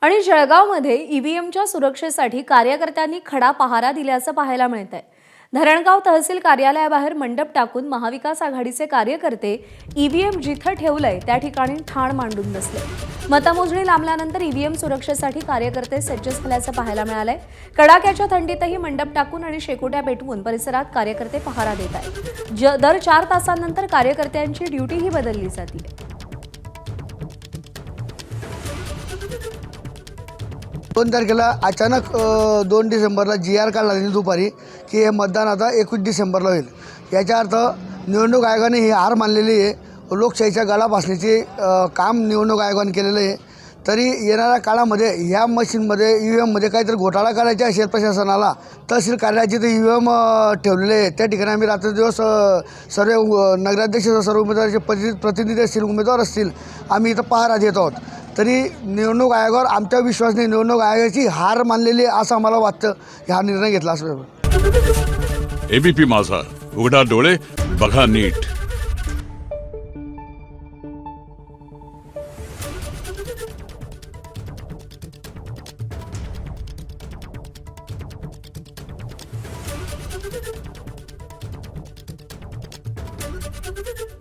आणि जळगावमध्ये ईव्हीएमच्या सुरक्षेसाठी कार्यकर्त्यांनी खडा पहारा दिल्याचं पाहायला मिळतंय। धरणगाव तहसील कार्यालयाबाहेर मंडप टाकून महाविकास आघाडीचे कार्यकर्ते ईव्हीएम जिथं ठेवलंय त्या ठिकाणी ठाण मांडून बसले। मतमोजणी लांबल्यानंतर ईव्हीएम सुरक्षेसाठी कार्यकर्ते सज्ज झाल्याचं पाहायला मिळालंय। कडाक्याच्या थंडीतही मंडप टाकून आणि शेकोट्या पेटवून परिसरात कार्यकर्ते पहारा देत आहेत। दर 4 तासांनंतर कार्यकर्त्यांची ड्युटीही बदलली जाते। 2 तारखेला अचानक 2 डिसेंबरला GR काढला त्यांनी दुपारी की हे मतदान आता 21 डिसेंबरला होईल। याचा अर्थ निवडणूक आयोगाने ही हार मानलेली आहे। लोकशाहीच्या गळा फासण्याचे काम निवडणूक आयोगाने केलेलं आहे। तरी येणाऱ्या काळामध्ये ह्या मशीनमध्ये EVMमध्ये काहीतरी घोटाळा करायचा असेल प्रशासनाला, तहसील कार्यालयाचे ते EVM ठेवलेले आहे त्या ठिकाणी आम्ही रात्रदिवस सर्व नगराध्यक्ष सर्व उमेदवाराचे प्रतिनिधी असतील, उमेदवार असतील, आम्ही इथं पहारा देत आहोत। तरी निवडणूक आयोगावर आमच्या विश्वास नाही, निवडणूक आयोगाची हार मानलेली असं आम्हाला वाटतं। हा निर्णय घेतला असं। ABP माझा, उघडा डोळे बघा नीट। Thank you.